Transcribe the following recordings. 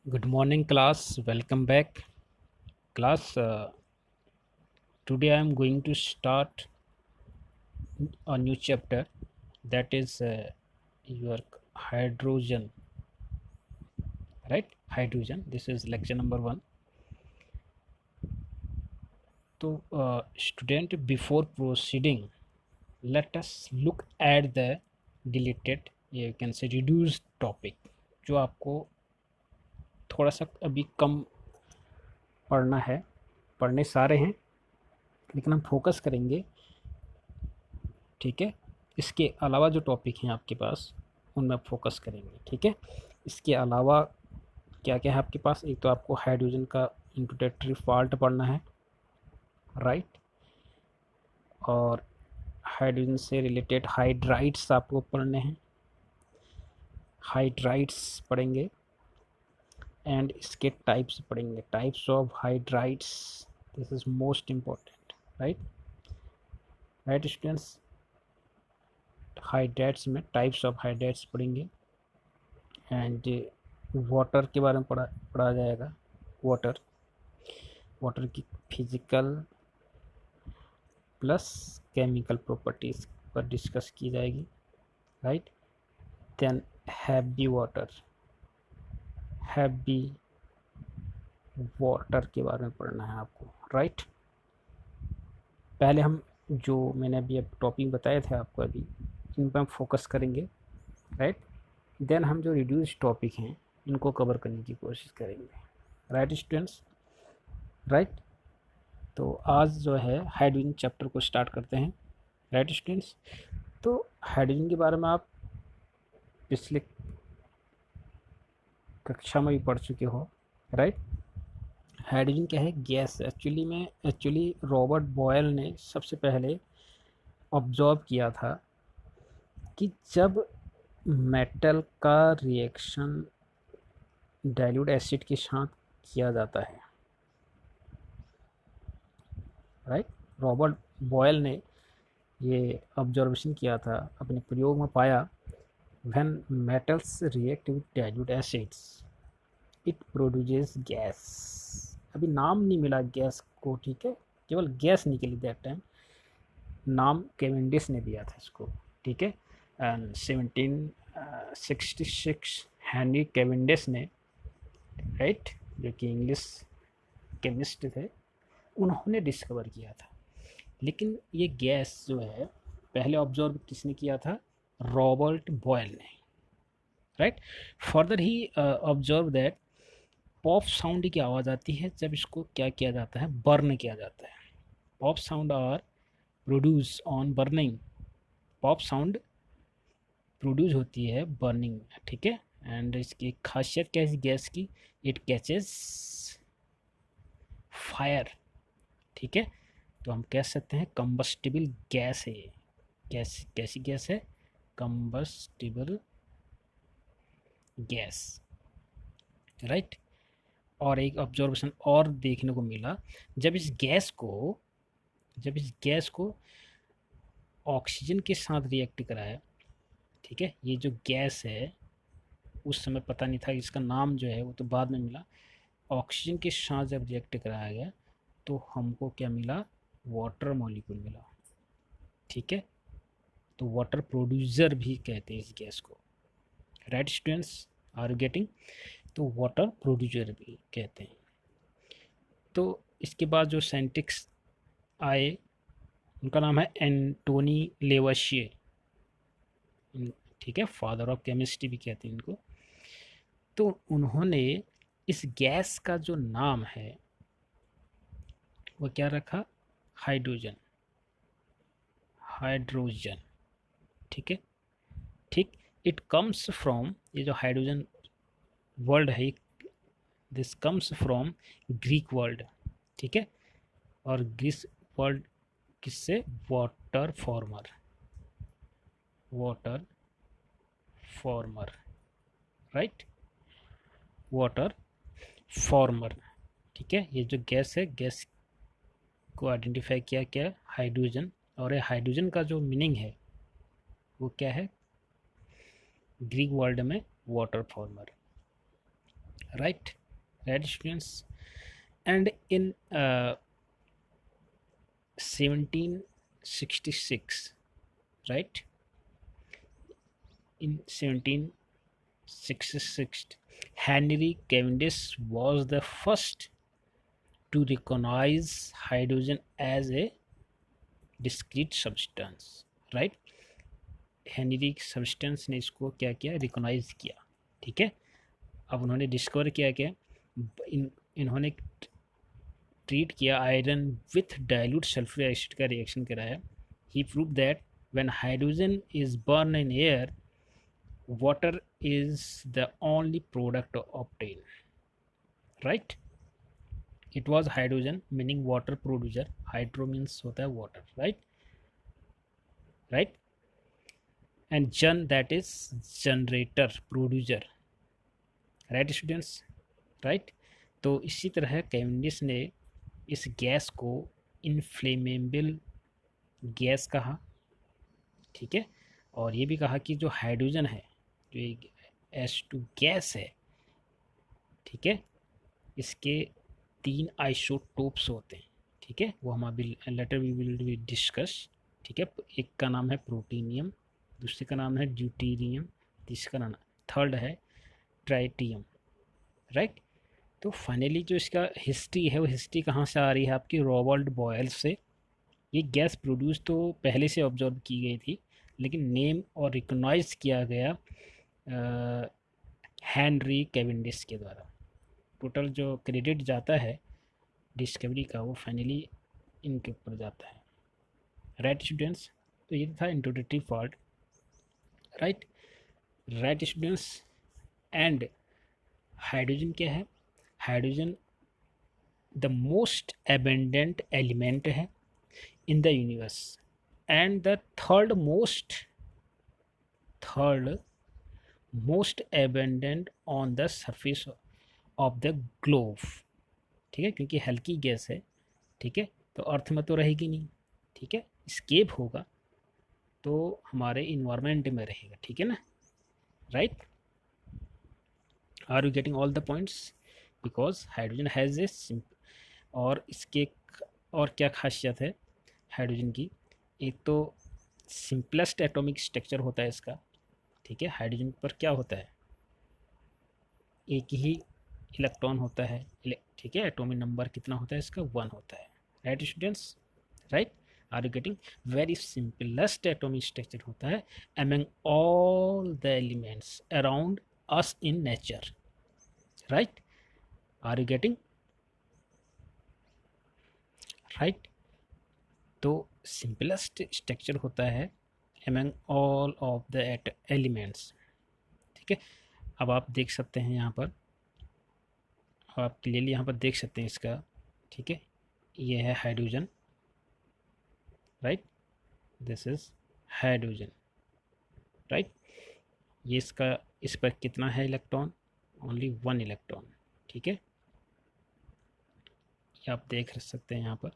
Good morning, class. Welcome back, class. Today I am going to start a new chapter, that is your hydrogen, right? Hydrogen. This is lecture number 1. So, student, before proceeding, let us look at the deleted, you can say reduced topic, जो आपको थोड़ा सा अभी कम पढ़ना है. पढ़ने सारे हैं लेकिन हम फोकस करेंगे, ठीक है. इसके अलावा जो टॉपिक हैं आपके पास उनमें आप फोकस करेंगे, ठीक है. इसके अलावा क्या क्या है आपके पास? एक तो आपको हाइड्रोजन का इंट्रोडक्टरी फॉल्ट पढ़ना है, राइट. और हाइड्रोजन से रिलेटेड हाइड्राइड्स आपको पढ़ने हैं, हाइड्राइड्स पढ़ेंगे. एंड इसके टाइप्स पढ़ेंगे, types of hydrides. This is most important, right. Right students, hydrides में टाइप्स ऑफ हाइड्राइड्स पढ़ेंगे. एंड वाटर के बारे में पढ़ा जाएगा. वाटर वाटर की फिजिकल प्लस केमिकल प्रॉपर्टीज़ पर डिस्कस की जाएगी, right. Then heavy water, heavy water के बारे में पढ़ना है आपको, राइट. पहले हम जो मैंने अभी अब टॉपिक बताए थे आपको, अभी इन पर हम फोकस करेंगे, राइट. देन हम जो रिड्यूस टॉपिक हैं इनको कवर करने की कोशिश करेंगे, राइट स्टूडेंट्स, राइट. तो आज जो है हाइड्रोजन चैप्टर को स्टार्ट करते हैं, राइट स्टूडेंट्स. तो हाइड्रोजन के बारे में आप पिछले कक्षा में भी पढ़ चुके हो, राइट. हाइड्रोजन क्या है? गैस. एक्चुअली रॉबर्ट बॉयल ने सबसे पहले ऑब्जर्व किया था कि जब मेटल का रिएक्शन डाइल्यूट एसिड के साथ किया जाता है, राइट. रॉबर्ट बॉयल ने ये ऑब्जर्वेशन किया था, अपने प्रयोग में पाया, when metals react with dilute acids it produces gas. अभी नाम नहीं मिला गैस को, ठीक है, केवल गैस निकली दैट टाइम. नाम केवेंडिश ने दिया था इसको, ठीक है. एंड 1766 हेनरी केवेंडिश ने, राइट, जो कि इंग्लिश केमिस्ट थे, उन्होंने डिस्कवर किया था. लेकिन ये गैस जो है पहले ऑब्जर्व किसने किया था? रॉबर्ट बॉयल ने, right. Further he observe that pop sound की आवाज़ आती है जब इसको क्या किया जाता है? बर्न किया जाता है. Pop sound are produce on burning. Pop sound produce होती है बर्निंग में, ठीक है. एंड इसकी खासियत क्या है इस गैस की? इट कैचेस फायर, ठीक है. तो हम कह सकते हैं कंबस्टिबल गैस है. कैसी गैस है? Combustible gas, right. और एक ऑब्जर्वेशन और देखने को मिला, जब इस गैस को ऑक्सीजन के साथ रिएक्ट कराया, ठीक है. ये जो गैस है उस समय पता नहीं था, इसका नाम जो है वो तो बाद में मिला. ऑक्सीजन के साथ जब रिएक्ट कराया गया तो हमको क्या मिला? वाटर मॉलिक्यूल मिला, ठीक है. तो वाटर प्रोड्यूसर भी कहते हैं इस गैस को, right students, are you getting? तो वाटर प्रोड्यूसर भी कहते हैं. तो इसके बाद जो साइंटिस्ट आए उनका नाम है एंटोनी लेवशिए, ठीक है. फादर ऑफ केमिस्ट्री भी कहते हैं इनको. तो उन्होंने इस गैस का जो नाम है वो क्या रखा? हाइड्रोजन. हाइड्रोजन, ठीक है, ठीक. इट कम्स फ्रॉम, ये जो हाइड्रोजन वर्ड है, this comes from Greek word, ठीक है. और ग्रीक वर्ड किससे? Water farmer. Water farmer, right. Water farmer, ठीक है. ये जो गैस है, गैस को आइडेंटिफाई किया क्या? हाइड्रोजन. और ये हाइड्रोजन का जो मीनिंग है वो क्या है ग्रीक वर्ड में? Water farmer, right? Right, students. And in 1766, right, in 1766, Henry Cavendish was the first to recognize hydrogen as a discrete substance, right? Henry substance ने इसको क्या किया, रिकॉग्नाइज किया, ठीक है। अब उन्होंने डिस्कवर किया क्या, इन्होंने ट्रीट किया iron with dilute sulphuric acid का रिएक्शन कराया। He prove that when hydrogen is burn in air, water is the only product obtain, right. It was hydrogen meaning water producer, hydro means होता है water, right, right, and gen that is generator producer, right students, right. तो इसी तरह Cavendish ने इस gas को inflammable gas कहा, ठीक है। और ये भी कहा कि जो हाइड्रोजन है, जो एक H2 गैस है, ठीक है, इसके 3 आइसोटोप्स होते हैं, ठीक है। वो हम अभी लेटर वी विल डिस्कस, ठीक है। एक का नाम है प्रोटीनियम, दूसरे का नाम है ड्यूटीरियम, तीसरा नाम, थर्ड है ट्राइटियम, राइट। तो फाइनली जो इसका हिस्ट्री है, वो हिस्ट्री कहाँ से आ रही है आपकी, रॉबर्ट बॉयल से। ये गैस प्रोड्यूस तो पहले से ऑब्जर्व की गई थी, लेकिन नेम और रिकॉग्नाइज किया गया हेनरी कैवेंडिश के द्वारा। टोटल जो क्रेडिट जाता है डिस्कवरी का, वो फाइनली इनके ऊपर जाता है, राइट स्टूडेंट्स। तो ये था introductory part, right, right students. And hydrogen क्या है, hydrogen the most abundant element है in the universe and the third most abundant on the surface of the globe, ठीक है, क्योंकि हल्की गैस है, ठीक है, तो अर्थ में तो रहेगी नहीं, ठीक है, स्केप होगा तो हमारे इन्वायरमेंट में रहेगा, ठीक है ना, right. Are you getting all the points, because hydrogen has a और इसके और क्या खासियत है हाइड्रोजन की, एक तो सिंपलेस्ट एटॉमिक स्ट्रक्चर होता है इसका, ठीक है। हाइड्रोजन पर क्या होता है, एक ही इलेक्ट्रॉन होता है, ठीक है, एटॉमिक नंबर कितना होता है इसका, 1 होता है, right students, right. Are you getting, very simplest atomic structure होता है among all the elements around us in nature, right. Are you getting, right. तो सिंपलेस्ट स्ट्रक्चर होता है among all of the elements, ठीक है। अब आप देख सकते हैं यहाँ पर, आप क्लियरली यहाँ पर देख सकते हैं इसका, ठीक है, ये है hydrogen, right, this is hydrogen, right. ये इसका, इस पर कितना है इलेक्ट्रॉन, ओनली 1 इलेक्ट्रॉन, ठीक है, ये आप देख सकते हैं यहाँ पर,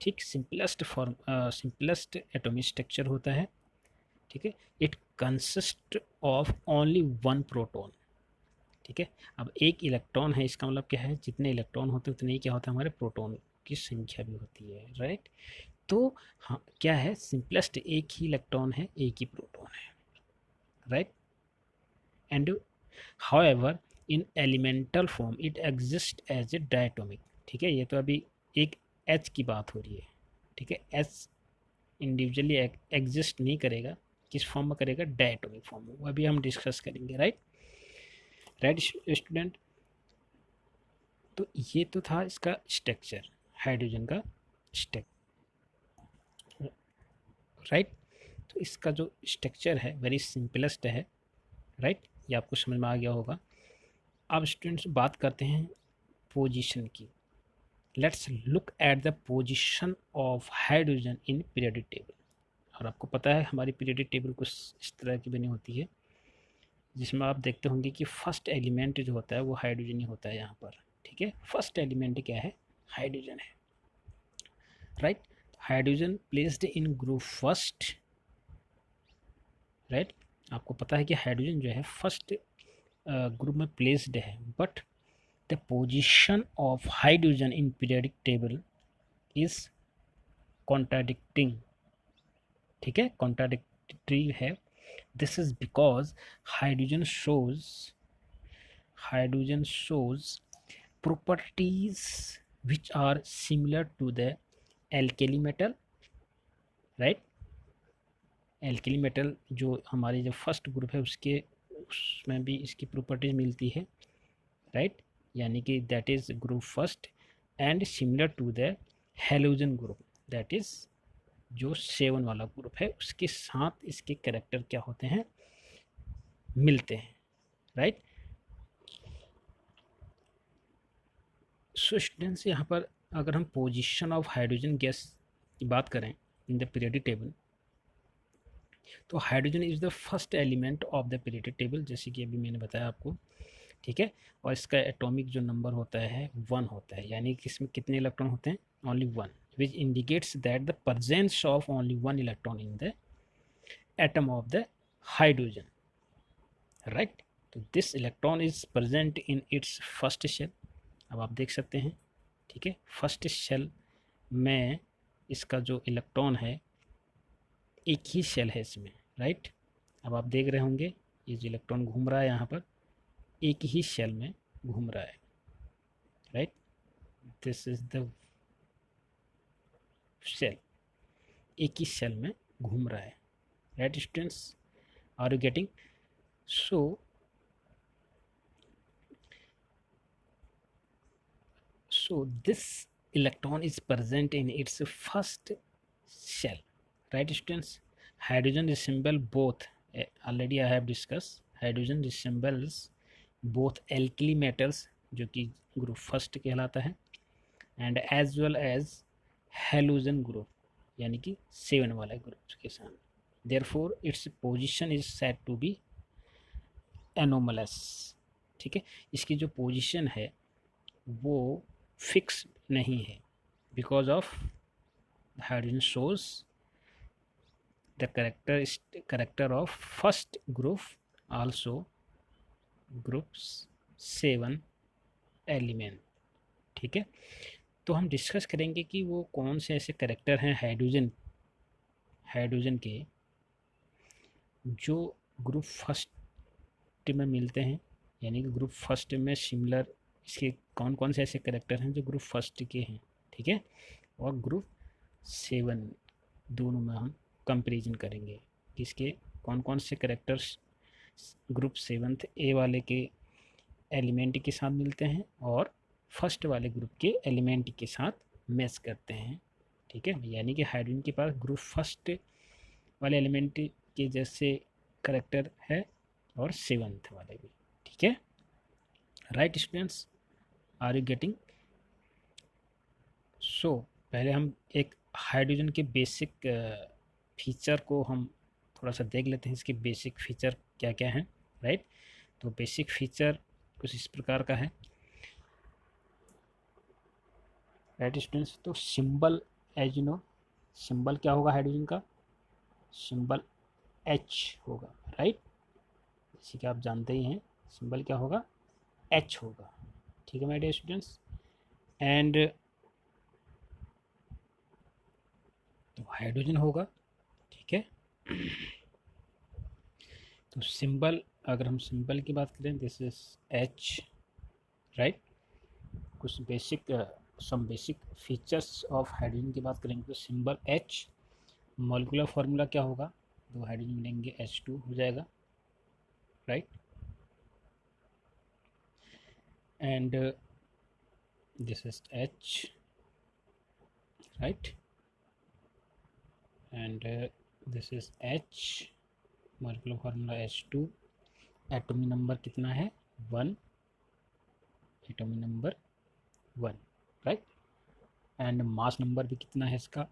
ठीक। सिंपलेस्ट एटॉमिक स्ट्रक्चर होता है, ठीक है। It consist of only 1 proton, ठीक है। अब एक इलेक्ट्रॉन है, इसका मतलब क्या है, जितने इलेक्ट्रॉन होते हैं उतने ही क्या होता है, हमारे प्रोटॉन की संख्या भी होती है, राइट। तो हाँ, क्या है, सिंपलेस्ट एक ही इलेक्ट्रॉन है, एक ही प्रोटॉन है, right. And however in elemental form it exist as a diatomic, ठीक है। ये तो अभी एक एच की बात हो रही है, ठीक है। एच इंडिविजुअली एग्जिस्ट नहीं करेगा, किस फॉर्म में करेगा, डायटोमिक फॉर्म में, वो अभी हम डिस्कस करेंगे, राइट, राइट स्टूडेंट। तो ये तो था इसका स्ट्रक्चर, हाइड्रोजन का स्ट्रक्चर, राइट। तो इसका जो स्ट्रक्चर है वेरी सिंपलेस्ट है, राइट, ये आपको समझ में आ गया होगा। अब स्टूडेंट्स बात करते हैं पोजीशन की। Let's look at the position of hydrogen in periodic table. और आपको पता है हमारी पीरियोडिक टेबल कुछ इस तरह की बनी होती है, जिसमें आप देखते होंगे कि फर्स्ट एलिमेंट जो होता है वो हाइड्रोजन ही होता है यहाँ पर, ठीक है। फर्स्ट एलिमेंट क्या है, हाइड्रोजन है, right. Hydrogen placed in group first, right. आपको पता है कि हाइड्रोजन जो है फर्स्ट ग्रुप में प्लेस्ड है, but the position of hydrogen in periodic table is contradicting, ठीक है, कॉन्ट्राडिक्टरी है। This is because hydrogen shows properties which are similar to the alkali metal, right? Alkali metal जो हमारी जो फर्स्ट ग्रुप है उसमें भी इसकी प्रॉपर्टीज मिलती है, राइट? यानी कि that is group first and similar to the halogen group, that is जो 7 वाला ग्रुप है, उसके साथ इसके कैरेक्टर क्या होते हैं, मिलते हैं, राइट? सो स्टूडेंट्स, यहाँ पर अगर हम पोजीशन ऑफ हाइड्रोजन गैस की बात करें इन द पीरियोडिक टेबल, तो hydrogen is the first element of the periodic table, जैसे कि अभी मैंने बताया आपको, ठीक है। और इसका एटॉमिक जो नंबर होता है 1 होता है, यानी कि इसमें कितने इलेक्ट्रॉन होते हैं, only 1, which indicates that the presence of only 1 electron in the atom of the hydrogen, right? तो this electron is present in its first shell. अब आप देख सकते हैं, ठीक है, फर्स्ट शेल में इसका जो इलेक्ट्रॉन है एक ही शेल है इसमें, राइट? अब आप देख रहे होंगे ये जो इलेक्ट्रॉन घूम रहा है यहाँ पर एक ही शेल में घूम रहा है, right? This is the shell, एक ही शेल में घूम रहा है, right students? Are you getting? So this electron is present in its first shell, right students? Hydrogen resemble both, already I have discussed, hydrogen resembles both alkali metals जो कि group first कहलाता है, and as well as halogen group यानी कि 7 वाला group के साथ। Therefore its position is said to be anomalous, ठीक है। इसकी जो पोजीशन है वो फिक्स नहीं है, because of hydrogen shows the character of first group also group 7 element, ठीक है। तो हम डिस्कस करेंगे कि वो कौन से ऐसे करेक्टर हैं हाइड्रोजन के जो ग्रुप फर्स्ट में मिलते हैं, यानी कि ग्रुप फर्स्ट में सिमिलर इसके कौन कौन से ऐसे करेक्टर हैं जो ग्रुप फर्स्ट के हैं, ठीक है। और ग्रुप 7 दोनों में हम कंपेरिजन करेंगे किसके कौन कौन से करेक्टर्स ग्रुप 7th ए वाले के एलिमेंट के साथ मिलते हैं और फर्स्ट वाले ग्रुप के एलिमेंट के साथ मैच करते हैं, ठीक है। यानी कि हाइड्रोजन के पास ग्रुप फर्स्ट वाले एलिमेंट के जैसे करेक्टर है और 7th वाले भी, ठीक है, right students? Are you getting? So पहले हम एक हाइड्रोजन के बेसिक फीचर को हम थोड़ा सा देख लेते हैं, इसके बेसिक फीचर क्या क्या हैं, राइट? तो बेसिक फीचर कुछ इस प्रकार का है, राइट स्टूडेंट्स? तो symbol, as you know, symbol क्या होगा हाइड्रोजन का? सिंबल H होगा, राइट? जैसे कि आप जानते ही हैं सिंबल क्या होगा, H होगा, ठीक है माय डियर स्टूडेंट्स। एंड तो हाइड्रोजन होगा, ठीक है। तो सिंबल, अगर हम सिंबल की बात करें, दिस इज H, राइट? कुछ basic some basic features of hydrogen की बात करेंगे तो सिंबल H, मॉलिक्यूलर फार्मूला क्या होगा, दो हाइड्रोजन मिलेंगे H2 हो जाएगा, right? And this is H, right? And this is H, molecular formula H2, atomic number कितना है, 1, atomic number 1, right? And mass number भी कितना है इसका,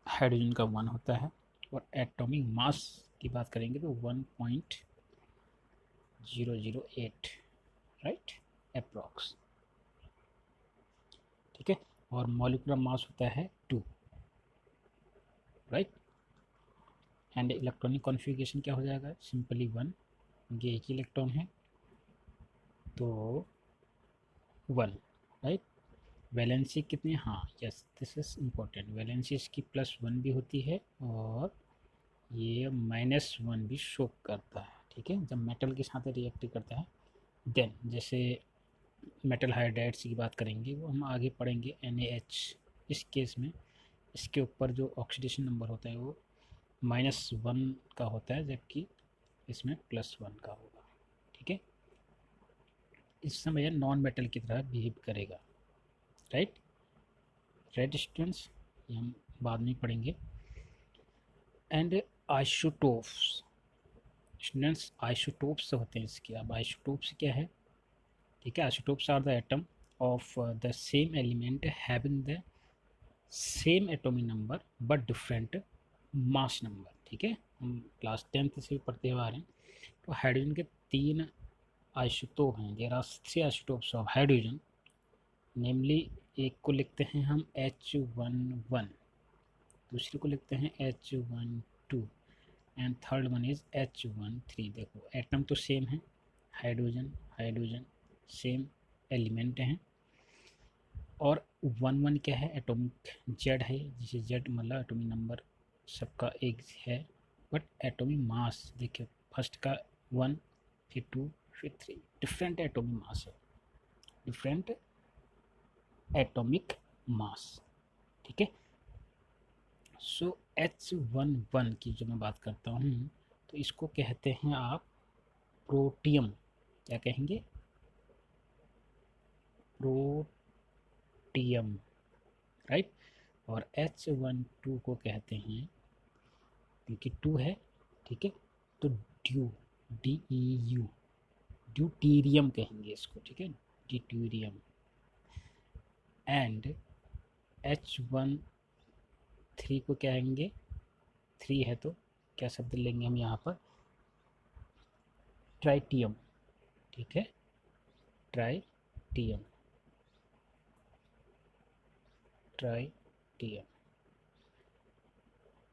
हाइड्रोजन का 1 होता है। और एटॉमिक मास की बात करेंगे तो 1.008, राइट, अप्रॉक्स, ठीक है। और मॉलिक्यूलर मास होता है 2, राइट? एंड इलेक्ट्रॉनिक कॉन्फ़िगरेशन क्या हो जाएगा, सिंपली 1, ये एक ही इलेक्ट्रॉन है, तो 1, राइट। वैलेंसी कितनी, हाँ yes this is important, valency इसकी +1 भी होती है और ये -1 भी शो करता है, ठीक है, जब मेटल के साथ रिएक्ट करता है। देन जैसे मेटल हाइड्राइड्स की बात करेंगे, वो हम आगे पढ़ेंगे। NaH, इस केस में इसके ऊपर जो ऑक्सीडेशन नंबर होता है वो -1 का होता है, जबकि इसमें +1 का होगा, ठीक है। इस समय यह नॉन मेटल की तरह बिहेव करेगा, राइट। स्टूडेंट्स, ये हम बाद में पढ़ेंगे। एंड आइसोटोप्स, स्टूडेंट्स आइसोटोप्स होते हैं इसके। अब आइसोटोप्स क्या है, ठीक है। Isotopes are the atom of the same element having the same atomic number but different mass number, ठीक है। हम क्लास 10th से पढ़ते हुए आ रहे हैं। तो हाइड्रोजन के 3 आइसोटोप हैं, there are 3 isotopes of hydrogen, namely एक को लिखते हैं हम H11, दूसरे को लिखते हैं H12 and third one is H13। देखो एटम तो सेम है, हाइड्रोजन हाइड्रोजन सेम एलिमेंट हैं, और 1 क्या है, एटॉमिक जेड है, जिसे जेड मतलब एटॉमिक नंबर सबका एक है, बट एटॉमिक मास देखिए फर्स्ट का 1, फिर 2, फिर 3, डिफरेंट एटॉमिक मास है, डिफरेंट एटॉमिक मास, ठीक है। सो H11 की जो मैं बात करता हूँ, तो इसको कहते हैं आप प्रोटियम, क्या कहेंगे, प्रोटियम, राइट। और H12 को कहते हैं, क्योंकि 2 है, ठीक है, तो DEU, ड्यूटीरियम कहेंगे इसको, ठीक है, ड्यूटीरियम। एंड H13 को क्या कहेंगे, 3 है तो क्या शब्द लेंगे हम यहाँ पर, ट्राइटियम, ठीक है, tritium, tritium,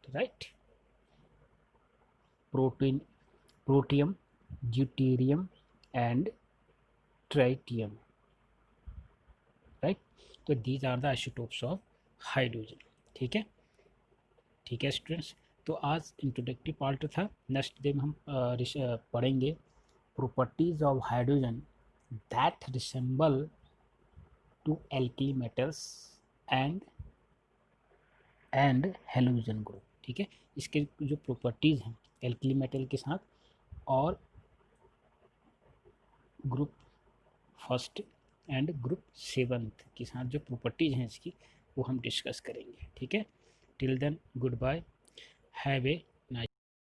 right. Protein, protium, deuterium and tritium, right. तो these are the isotopes of hydrogen, ठीक है, ठीक है स्टूडेंट्स। तो आज इंट्रोडक्टरी पार्ट था। नेक्स्ट डे में हम पढ़ेंगे properties of hydrogen that resemble to alkali metals and halogen group, ठीक है। इसके जो प्रॉपर्टीज हैं एल्कली मेटल के साथ और group first and group 7th के साथ जो प्रॉपर्टीज हैं इसकी, वो हम डिस्कस करेंगे, ठीक है। Till then goodbye, have A